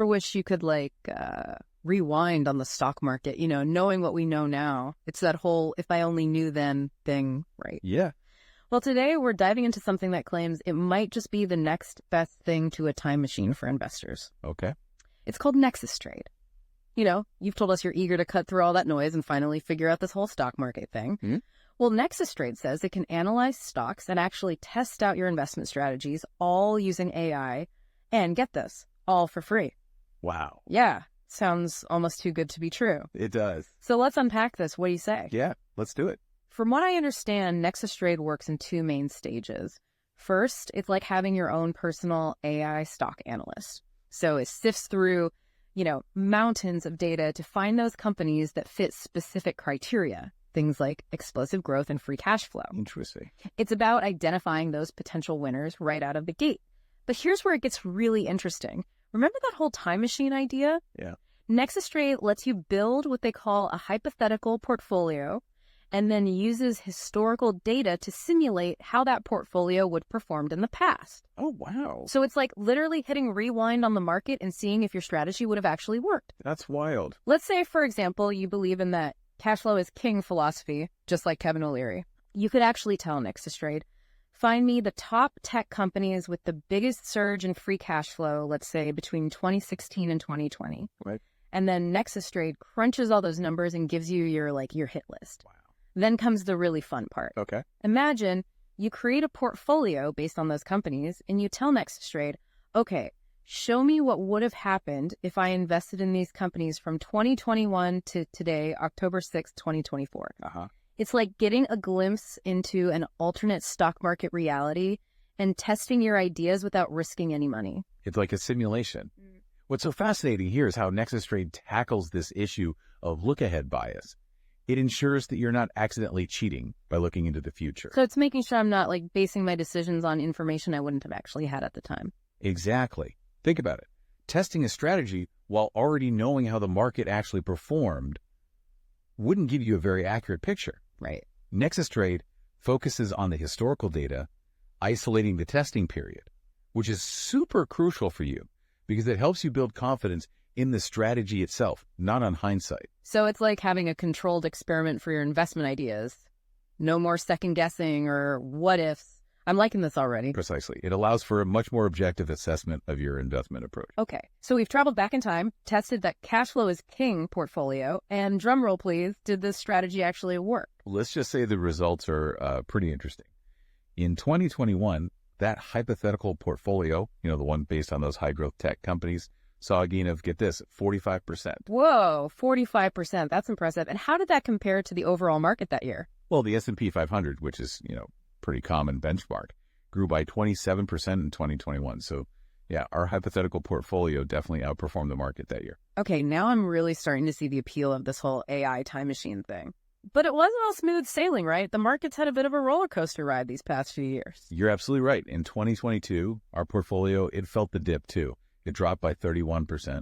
For which you could like rewind on the stock market, you know, knowing what we know now. It's that whole if I only knew then thing, right? Yeah. Well, today we're diving into something that claims it might just be the next best thing to a time machine for investors. Okay. It's called NexusTrade. You know, you've told us you're eager to cut through all that noise and finally figure out this whole stock market thing. Mm-hmm. Well, NexusTrade says it can analyze stocks and actually test out your investment strategies all using AI. And get this, all for free. Wow. Yeah, sounds almost too good to be true. It does. So let's unpack this. What do you say? Yeah, let's do it. From what I understand, NexusTrade works in two main stages. First, it's like having your own personal AI stock analyst. So it sifts through, you know, mountains of data to find those companies that fit specific criteria, things like explosive growth and free cash flow. Interesting. It's about identifying those potential winners right out of the gate. But here's where it gets really interesting. Remember that whole time machine idea? Yeah. NexusTrade lets you build what they call a hypothetical portfolio and then uses historical data to simulate how that portfolio would have performed in the past. Oh, wow. So it's like literally hitting rewind on the market and seeing if your strategy would have actually worked. That's wild. Let's say, for example, you believe in that cash flow is king philosophy, just like Kevin O'Leary. You could actually tell NexusTrade, find me the top tech companies with the biggest surge in free cash flow, let's say between 2016 and 2020. Right. And then NexusTrade crunches all those numbers and gives you your hit list. Wow. Then comes the really fun part. Okay. Imagine you create a portfolio based on those companies and you tell NexusTrade, okay, show me what would have happened if I invested in these companies from 2021 to today, October 6th, 2024. Uh-huh. It's like getting a glimpse into an alternate stock market reality and testing your ideas without risking any money. It's like a simulation. What's so fascinating here is how NexusTrade tackles this issue of lookahead bias. It ensures that you're not accidentally cheating by looking into the future. So it's making sure I'm not like basing my decisions on information I wouldn't have actually had at the time. Exactly. Think about it. Testing a strategy while already knowing how the market actually performed wouldn't give you a very accurate picture. Right. NexusTrade focuses on the historical data, isolating the testing period, which is super crucial for you because it helps you build confidence in the strategy itself, not on hindsight. So it's like having a controlled experiment for your investment ideas. No more second guessing or what ifs. I'm liking this already. Precisely. It allows for a much more objective assessment of your investment approach. Okay, so we've traveled back in time, tested that cash flow is king portfolio, and drumroll please, did this strategy actually work? Let's just say the results are pretty interesting. In 2021, that hypothetical portfolio, the one based on those high growth tech companies, saw a gain of, get this, 45%. Whoa, 45%. That's impressive. And how did that compare to the overall market that year? Well, the S&P 500, which is, pretty common benchmark, grew by 27% in 2021. So yeah, our hypothetical portfolio definitely outperformed the market that year. Okay, now I'm really starting to see the appeal of this whole AI time machine thing. But it wasn't all smooth sailing, right? The market's had a bit of a roller coaster ride these past few years. You're absolutely right. In 2022, our portfolio, it felt the dip too. It dropped by 31%.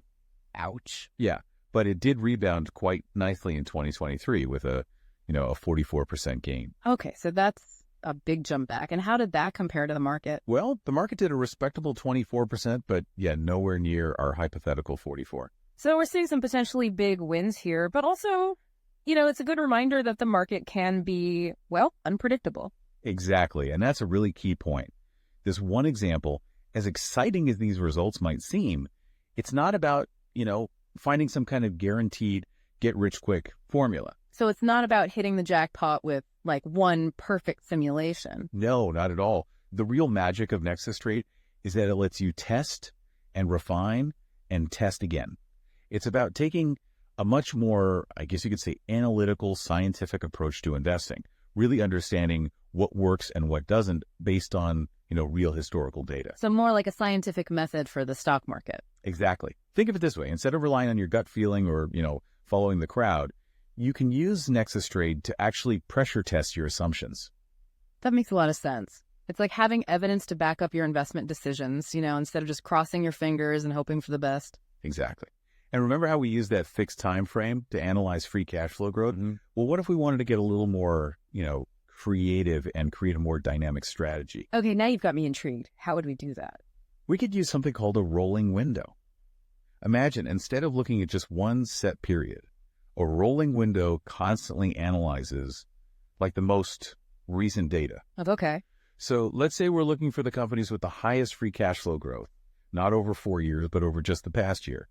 Ouch. Yeah, but it did rebound quite nicely in 2023 with a 44% gain. Okay, so that's a big jump back. And how did that compare to the market? Well, the market did a respectable 24%, but yeah, nowhere near our hypothetical 44. So we're seeing some potentially big wins here, but also, it's a good reminder that the market can be, unpredictable. Exactly. And that's a really key point. This one example, as exciting as these results might seem, it's not about, finding some kind of guaranteed get-rich-quick formula. So it's not about hitting the jackpot with one perfect simulation. No, not at all. The real magic of NexusTrade is that it lets you test and refine and test again. It's about taking a much more, I guess you could say, analytical, scientific approach to investing, really understanding what works and what doesn't based on, real historical data. So more like a scientific method for the stock market. Exactly. Think of it this way. Instead of relying on your gut feeling or, following the crowd, you can use NexusTrade to actually pressure test your assumptions. That makes a lot of sense. It's like having evidence to back up your investment decisions, instead of just crossing your fingers and hoping for the best. Exactly. And remember how we use that fixed time frame to analyze free cash flow growth? Mm-hmm. Well, what if we wanted to get a little more, creative and create a more dynamic strategy? Okay, now you've got me intrigued. How would we do that? We could use something called a rolling window. Imagine, instead of looking at just one set period, a rolling window constantly analyzes like the most recent data. Okay. So let's say we're looking for the companies with the highest free cash flow growth, not over 4 years, but over just the past year.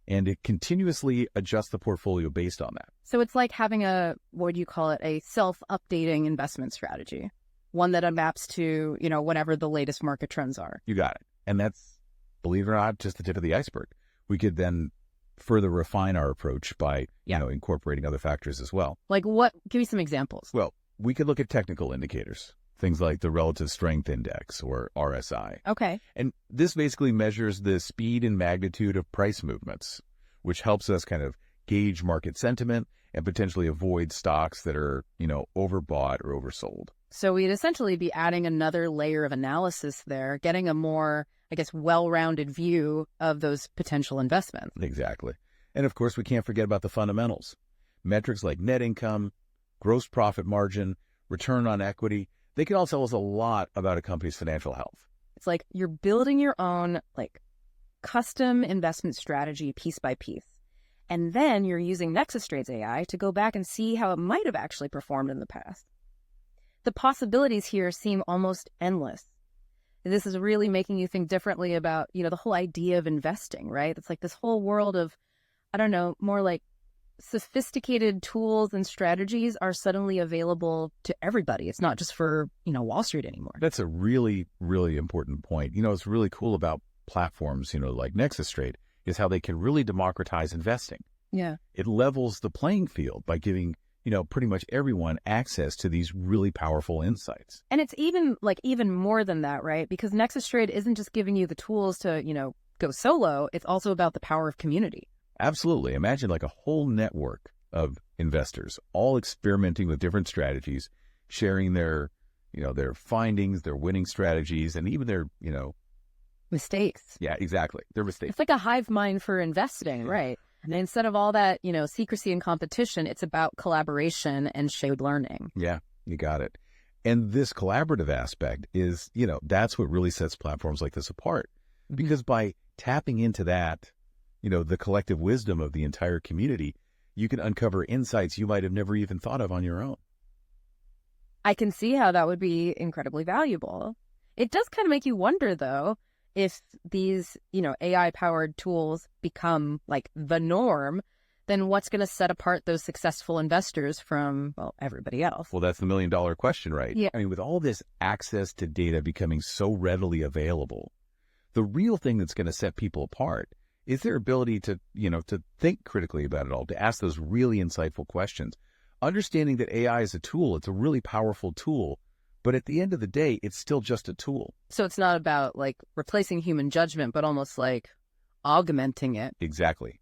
And it continuously adjusts the portfolio based on that. So it's like having what do you call it, a self-updating investment strategy, one that maps to, whatever the latest market trends are. You got it. And that's, believe it or not, just the tip of the iceberg. We could then further refine our approach by, incorporating other factors as well. Like what? Give me some examples. Well, we could look at technical indicators, things like the relative strength index or RSI. Okay. And this basically measures the speed and magnitude of price movements, which helps us kind of gauge market sentiment and potentially avoid stocks that are, overbought or oversold. So we'd essentially be adding another layer of analysis there, getting a more, well-rounded view of those potential investments. Exactly. And of course, we can't forget about the fundamentals. Metrics like net income, gross profit margin, return on equity, they can all tell us a lot about a company's financial health. It's like you're building your own custom investment strategy piece by piece. And then you're using NexusTrade's AI to go back and see how it might have actually performed in the past. The possibilities here seem almost endless. This is really making you think differently about, the whole idea of investing, right? It's like this whole world of, more like sophisticated tools and strategies are suddenly available to everybody. It's not just for, Wall Street anymore. That's a really, really important point. What's really cool about platforms, like NexusTrade is how they can really democratize investing. Yeah. It levels the playing field by giving, pretty much everyone access to these really powerful insights. And it's even more than that, right? Because NexusTrade isn't just giving you the tools to, go solo. It's also about the power of community. Absolutely. Imagine like a whole network of investors all experimenting with different strategies, sharing their findings, their winning strategies, and even their, mistakes. Yeah, exactly. Their mistakes. It's like a hive mind for investing, right? And instead of all that, secrecy and competition, it's about collaboration and shared learning. Yeah, you got it. And this collaborative aspect is, that's what really sets platforms like this apart. Mm-hmm. Because by tapping into that, the collective wisdom of the entire community, you can uncover insights you might have never even thought of on your own. I can see how that would be incredibly valuable. It does kind of make you wonder, though, if these, AI-powered tools become like the norm, then what's going to set apart those successful investors from, everybody else? Well, that's the million-dollar question, right? Yeah. I mean, with all this access to data becoming so readily available, the real thing that's going to set people apart is their ability to, to think critically about it all, to ask those really insightful questions. Understanding that AI is a tool, it's a really powerful tool, but at the end of the day, it's still just a tool. So it's not about replacing human judgment, but almost like augmenting it. Exactly.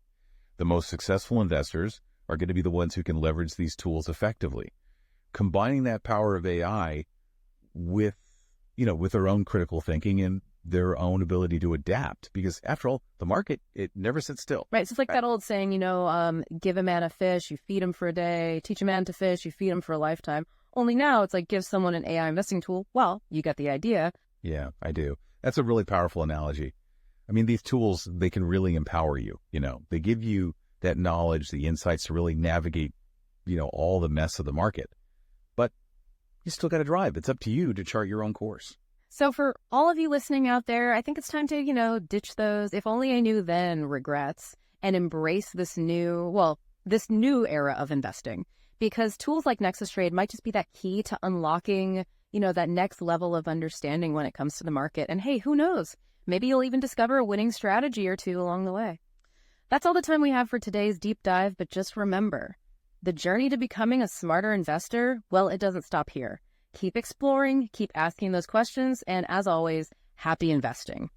The most successful investors are going to be the ones who can leverage these tools effectively. Combining that power of AI with their own critical thinking and their own ability to adapt, because after all, the market, it never sits still. Right. So it's like that old saying, give a man a fish, you feed him for a day, teach a man to fish, you feed him for a lifetime. Only now it's like give someone an AI investing tool. Well, you get the idea. Yeah, I do. That's a really powerful analogy. I mean, these tools, they can really empower you. They give you that knowledge, the insights to really navigate, all the mess of the market. But you still got to drive. It's up to you to chart your own course. So for all of you listening out there, I think it's time to, ditch those "if only I knew then" regrets and embrace this new era of investing. Because tools like NexusTrade might just be that key to unlocking, that next level of understanding when it comes to the market. And hey, who knows? Maybe you'll even discover a winning strategy or two along the way. That's all the time we have for today's deep dive, but just remember, the journey to becoming a smarter investor, well, it doesn't stop here. Keep exploring, keep asking those questions, and as always, happy investing.